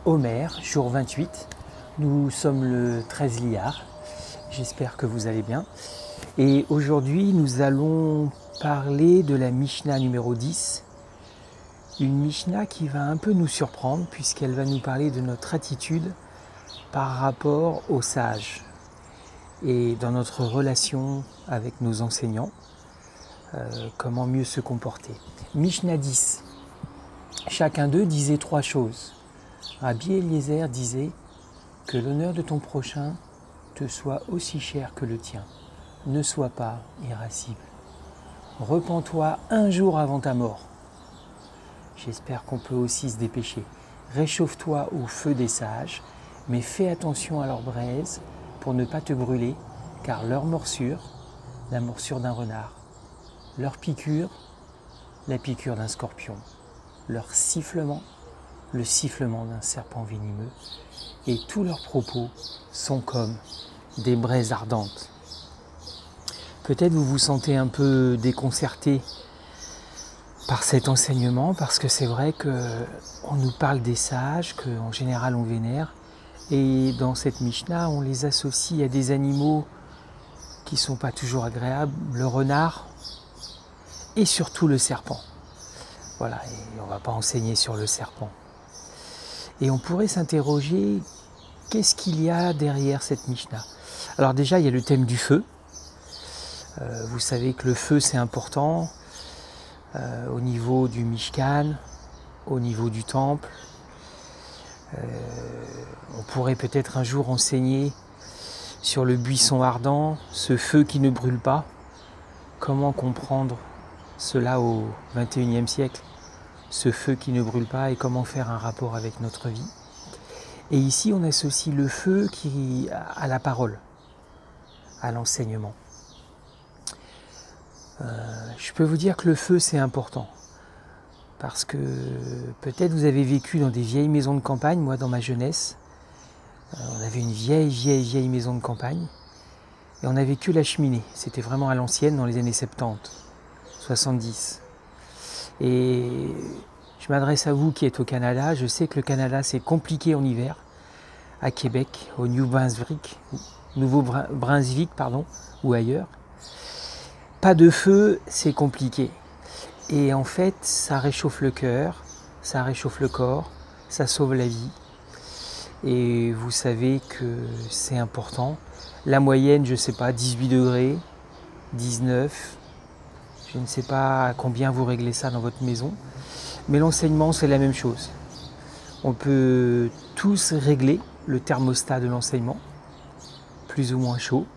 Omer, jour 28. Nous sommes le 13 Iyar. J'espère que vous allez bien. Et aujourd'hui, nous allons parler de la Mishnah numéro 10. Une Mishnah qui va un peu nous surprendre puisqu'elle va nous parler de notre attitude par rapport aux sages et dans notre relation avec nos enseignants, comment mieux se comporter. Mishnah 10. Chacun d'eux disait trois choses. Rabbi Eliezer disait que l'honneur de ton prochain te soit aussi cher que le tien. Ne sois pas irascible. Repens-toi un jour avant ta mort. J'espère qu'on peut aussi se dépêcher. Réchauffe-toi au feu des sages, mais fais attention à leur braise pour ne pas te brûler, car leur morsure, la morsure d'un renard, leur piqûre, la piqûre d'un scorpion, leur sifflement, le sifflement d'un serpent venimeux, et tous leurs propos sont comme des braises ardentes. Peut-être vous vous sentez un peu déconcerté par cet enseignement, parce que c'est vrai qu'on nous parle des sages, qu'en général on vénère, et dans cette Mishnah, on les associe à des animaux qui ne sont pas toujours agréables, le renard et surtout le serpent. Voilà, et on ne va pas enseigner sur le serpent. Et on pourrait s'interroger, qu'est-ce qu'il y a derrière cette Mishnah? Alors déjà, il y a le thème du feu. Vous savez que le feu, c'est important au niveau du Mishkan, au niveau du temple. On pourrait peut-être un jour enseigner sur le buisson ardent, ce feu qui ne brûle pas. Comment comprendre cela au XXIe siècle? Ce feu qui ne brûle pas et comment faire un rapport avec notre vie. Et ici, on associe le feu à la parole, à l'enseignement. Je peux vous dire que le feu, c'est important. Parce que peut-être vous avez vécu dans des vieilles maisons de campagne. Moi, dans ma jeunesse, on avait une vieille maison de campagne. Et on n'avait que la cheminée. C'était vraiment à l'ancienne, dans les années 70, 70. Et je m'adresse à vous qui êtes au Canada. Je sais que le Canada, c'est compliqué en hiver. À Québec, au Nouveau-Brunswick, ou ailleurs. Pas de feu, c'est compliqué. Et en fait, ça réchauffe le cœur, ça réchauffe le corps, ça sauve la vie. Et vous savez que c'est important. La moyenne, je ne sais pas, 18 degrés, 19. Je ne sais pas à combien vous réglez ça dans votre maison. Mais l'enseignement, c'est la même chose. On peut tous régler le thermostat de l'enseignement, plus ou moins chaud.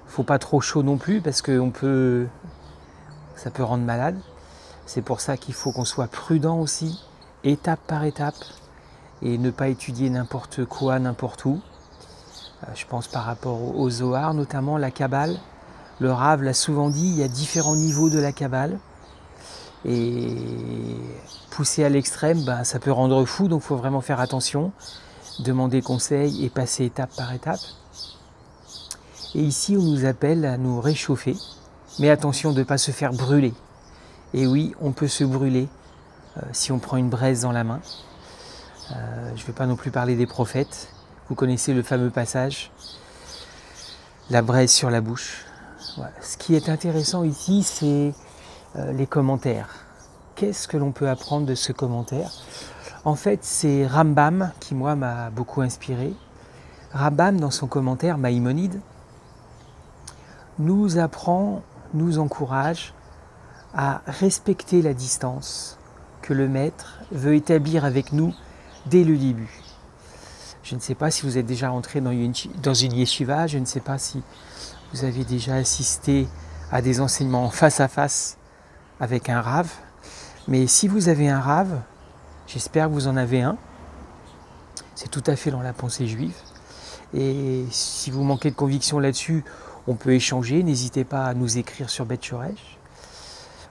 Il ne faut pas trop chaud non plus parce que ça peut rendre malade. C'est pour ça qu'il faut qu'on soit prudent aussi, étape par étape, et ne pas étudier n'importe quoi, n'importe où. Je pense par rapport au Zohar, notamment la Kabbale. Le Rav l'a souvent dit, il y a différents niveaux de la Kabbale. Et pousser à l'extrême, ça peut rendre fou, donc il faut vraiment faire attention, demander conseil et passer étape par étape. Et ici, on nous appelle à nous réchauffer, mais attention de ne pas se faire brûler. Et oui, on peut se brûler si on prend une braise dans la main. Je ne vais pas non plus parler des prophètes. Vous connaissez le fameux passage, la braise sur la bouche. Voilà. Ce qui est intéressant ici, c'est les commentaires. Qu'est-ce que l'on peut apprendre de ce commentaire? En fait, c'est Rambam qui, moi, m'a beaucoup inspiré. Rambam, dans son commentaire, Maïmonide, nous apprend, nous encourage à respecter la distance que le maître veut établir avec nous dès le début. Je ne sais pas si vous êtes déjà rentré dans une yeshiva, je ne sais pas si vous avez déjà assisté à des enseignements face à face avec un rave, mais si vous avez un rave, j'espère que vous en avez un, c'est tout à fait dans la pensée juive, et si vous manquez de conviction là-dessus, on peut échanger, n'hésitez pas à nous écrire sur Bet Shoresh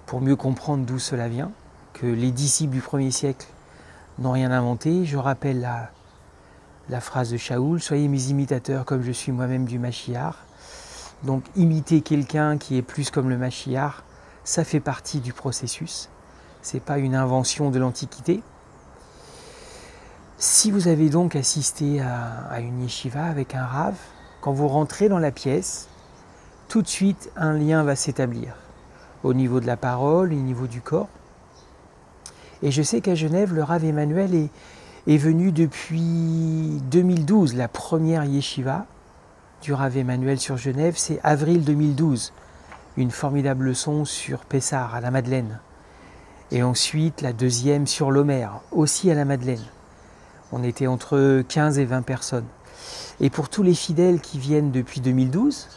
pour mieux comprendre d'où cela vient, que les disciples du 1er siècle n'ont rien inventé. Je rappelle la phrase de Shaoul, soyez mes imitateurs comme je suis moi-même du Mashiach. Donc imiter quelqu'un qui est plus comme le Mashiach, ça fait partie du processus. Ce n'est pas une invention de l'Antiquité. Si vous avez donc assisté à une yeshiva avec un rav, quand vous rentrez dans la pièce, tout de suite un lien va s'établir au niveau de la parole, au niveau du corps. Et je sais qu'à Genève, le rav Emmanuel est venu depuis 2012, la première yeshiva du rav Emmanuel sur Genève, c'est avril 2012, une formidable leçon sur Pessar, à la Madeleine. Et ensuite la deuxième sur l'Homer, aussi à la Madeleine. On était entre 15 et 20 personnes. Et pour tous les fidèles qui viennent depuis 2012,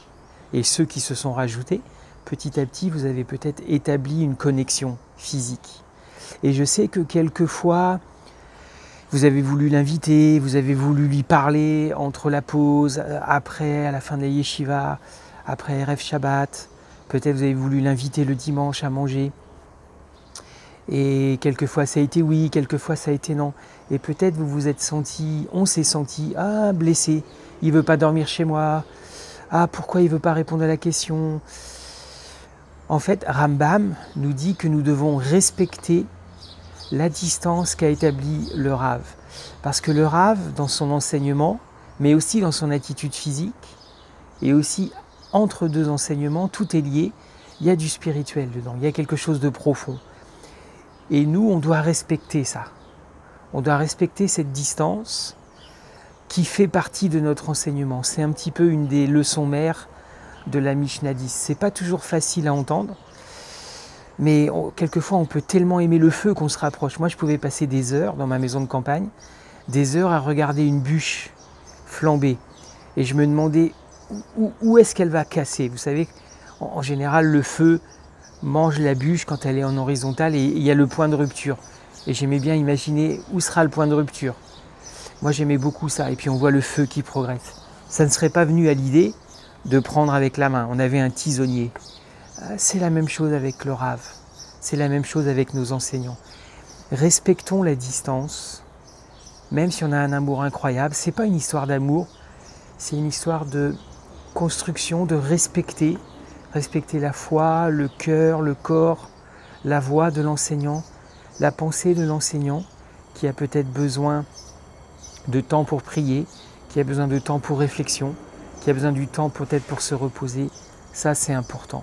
et ceux qui se sont rajoutés, petit à petit, vous avez peut-être établi une connexion physique. Et je sais que quelquefois, vous avez voulu l'inviter, vous avez voulu lui parler entre la pause, après, à la fin de la yeshiva, après Erev Shabbat. Peut-être vous avez voulu l'inviter le dimanche à manger. Et quelquefois ça a été oui, quelquefois ça a été non. Et peut-être vous vous êtes senti, on s'est senti, blessé, il ne veut pas dormir chez moi, pourquoi il ne veut pas répondre à la question. En fait, Rambam nous dit que nous devons respecter la distance qu'a établie le Rav. Parce que le Rav, dans son enseignement, mais aussi dans son attitude physique, et aussi entre deux enseignements, tout est lié, il y a du spirituel dedans, il y a quelque chose de profond. Et nous, on doit respecter ça. On doit respecter cette distance qui fait partie de notre enseignement. C'est un petit peu une des leçons mères de la Mishnah 10. C'est pas toujours facile à entendre, mais quelquefois on peut tellement aimer le feu qu'on se rapproche. Moi, je pouvais passer des heures dans ma maison de campagne, des heures à regarder une bûche flamber. Et je me demandais où est-ce qu'elle va casser. Vous savez, en général, le feu mange la bûche quand elle est en horizontale et il y a le point de rupture. Et j'aimais bien imaginer où sera le point de rupture. Moi j'aimais beaucoup ça, et puis on voit le feu qui progresse. Ça ne serait pas venu à l'idée de prendre avec la main, on avait un tisonnier. C'est la même chose avec le Rav, c'est la même chose avec nos enseignants. Respectons la distance, même si on a un amour incroyable. C'est pas une histoire d'amour, c'est une histoire de construction, de respecter la foi, le cœur, le corps, la voix de l'enseignant, la pensée de l'enseignant qui a peut-être besoin de temps pour prier, qui a besoin de temps pour réflexion, qui a besoin du temps peut-être pour se reposer. Ça, c'est important.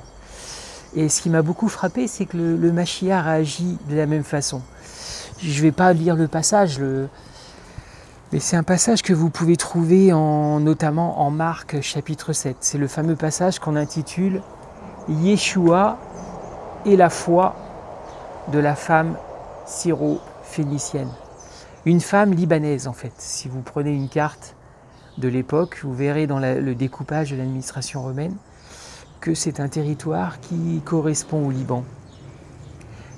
Et ce qui m'a beaucoup frappé, c'est que le Mashiach a agi de la même façon. Je ne vais pas lire le passage, mais c'est un passage que vous pouvez trouver notamment en Marc chapitre 7. C'est le fameux passage qu'on intitule « Yeshua et la foi de la femme syro-phénicienne ». Une femme libanaise en fait. Si vous prenez une carte de l'époque, vous verrez dans le découpage de l'administration romaine que c'est un territoire qui correspond au Liban.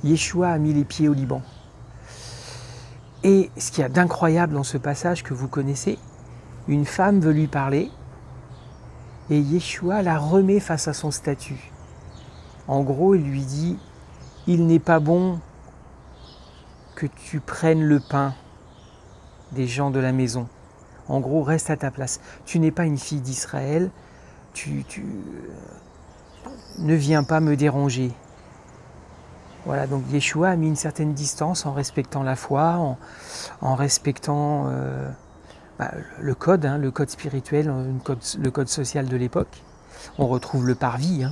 Yeshua a mis les pieds au Liban. Et ce qu'il y a d'incroyable dans ce passage que vous connaissez, une femme veut lui parler et Yeshua la remet face à son statut. En gros, il lui dit « Il n'est pas bon que tu prennes le pain des gens de la maison. En gros, reste à ta place. Tu n'es pas une fille d'Israël, ne viens pas me déranger. » Voilà, donc Yeshua a mis une certaine distance en respectant la foi, en respectant le code spirituel, le code social de l'époque. On retrouve le parvis,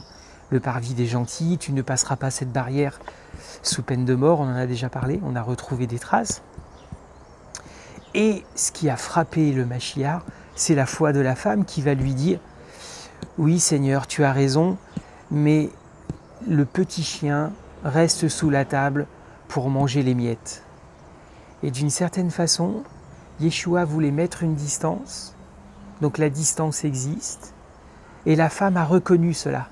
le parvis des gentils, tu ne passeras pas cette barrière sous peine de mort, on en a déjà parlé, on a retrouvé des traces. Et ce qui a frappé le Mashiach, c'est la foi de la femme qui va lui dire « Oui Seigneur, tu as raison, mais le petit chien reste sous la table pour manger les miettes. » Et d'une certaine façon, Yeshua voulait mettre une distance, donc la distance existe, et la femme a reconnu cela.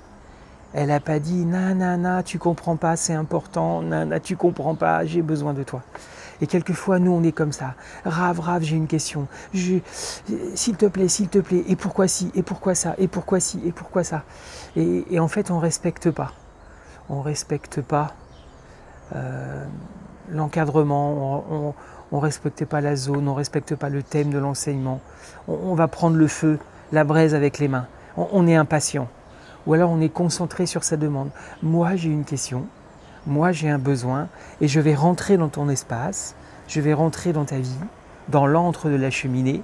Elle n'a pas dit « Nanana, tu comprends pas, c'est important, nanana, tu comprends pas, j'ai besoin de toi. » Et quelquefois, nous, on est comme ça. « Rav, j'ai une question. S'il te plaît, et pourquoi ci, et pourquoi ça, et pourquoi ci, et pourquoi ça ?» Et en fait, on ne respecte pas. On ne respecte pas l'encadrement, on ne respecte pas la zone, on ne respecte pas le thème de l'enseignement. On va prendre le feu, la braise avec les mains. On est impatient. Ou alors on est concentré sur sa demande. Moi, j'ai une question. Moi, j'ai un besoin et je vais rentrer dans ton espace, je vais rentrer dans ta vie, dans l'antre de la cheminée,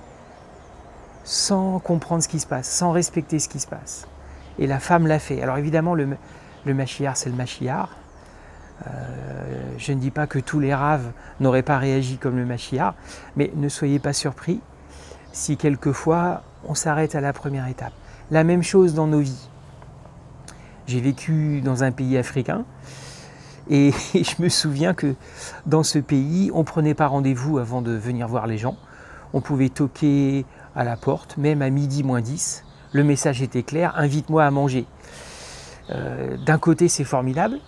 sans comprendre ce qui se passe, sans respecter ce qui se passe. Et la femme l'a fait. Alors évidemment, le Mashiach, c'est le Mashiach. Je ne dis pas que tous les raves n'auraient pas réagi comme le Mashiach, mais ne soyez pas surpris si quelquefois on s'arrête à la première étape. La même chose dans nos vies. J'ai vécu dans un pays africain et je me souviens que dans ce pays, on ne prenait pas rendez-vous avant de venir voir les gens. On pouvait toquer à la porte, même à midi moins 10. Le message était clair, invite-moi à manger. D'un côté, c'est formidable.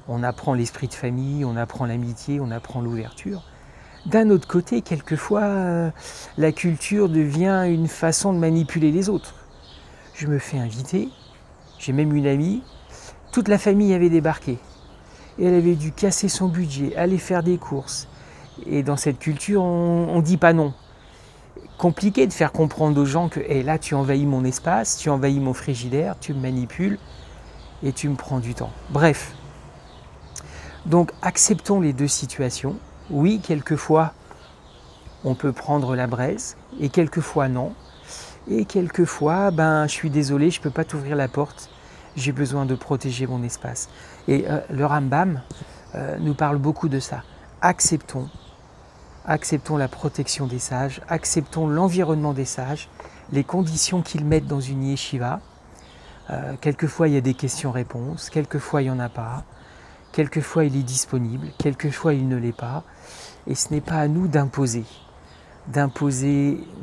On apprend l'esprit de famille, on apprend l'amitié, on apprend l'ouverture. D'un autre côté, quelquefois, la culture devient une façon de manipuler les autres. Je me fais inviter, j'ai même une amie, toute la famille avait débarqué. Et elle avait dû casser son budget, aller faire des courses. Et dans cette culture, on ne dit pas non. Compliqué de faire comprendre aux gens que hey, là, tu envahis mon espace, tu envahis mon frigidaire, tu me manipules et tu me prends du temps. Bref. Donc, acceptons les deux situations. Oui, quelquefois, on peut prendre la braise et quelquefois non. Et quelquefois, je suis désolé, je ne peux pas t'ouvrir la porte. J'ai besoin de protéger mon espace. Et le Rambam nous parle beaucoup de ça. Acceptons la protection des sages, acceptons l'environnement des sages, les conditions qu'ils mettent dans une yeshiva. Quelquefois, il y a des questions-réponses, quelquefois, il n'y en a pas. Quelquefois, il est disponible, quelquefois, il ne l'est pas. Et ce n'est pas à nous d'imposer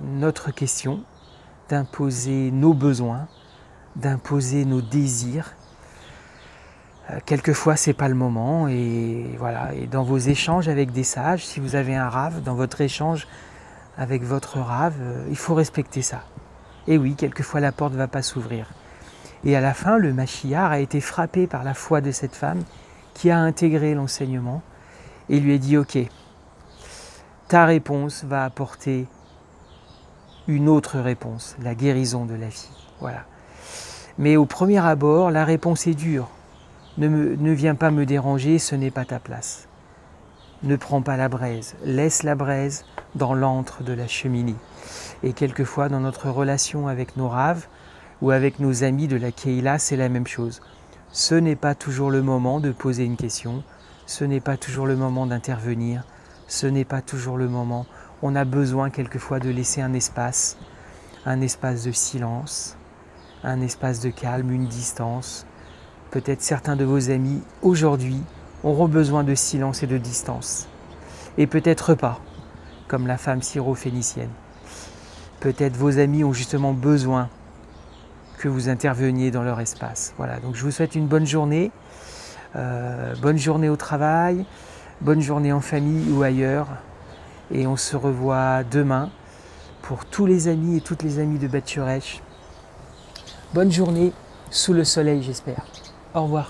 notre question, d'imposer nos besoins, d'imposer nos désirs. Quelquefois, ce n'est pas le moment. Et voilà. Et dans vos échanges avec des sages, si vous avez un rave, dans votre échange avec votre rave, il faut respecter ça. Et oui, quelquefois, la porte ne va pas s'ouvrir. Et à la fin, le Mashiach a été frappé par la foi de cette femme qui a intégré l'enseignement et lui a dit « Ok, ta réponse va apporter une autre réponse, la guérison de la fille. » Voilà. Mais au premier abord, la réponse est dure. Ne viens pas me déranger, ce n'est pas ta place. Ne prends pas la braise, laisse la braise dans l'antre de la cheminée. Et quelquefois, dans notre relation avec nos raves ou avec nos amis de la Keïla, c'est la même chose. Ce n'est pas toujours le moment de poser une question, ce n'est pas toujours le moment d'intervenir, ce n'est pas toujours le moment. On a besoin quelquefois de laisser un espace de silence, un espace de calme, une distance. Peut-être certains de vos amis, aujourd'hui, auront besoin de silence et de distance. Et peut-être pas, comme la femme syro-phénicienne. Peut-être vos amis ont justement besoin que vous interveniez dans leur espace. Voilà, donc je vous souhaite une bonne journée au travail, bonne journée en famille ou ailleurs. Et on se revoit demain pour tous les amis et toutes les amies de Beth Shemesh. Bonne journée sous le soleil, j'espère. Au revoir.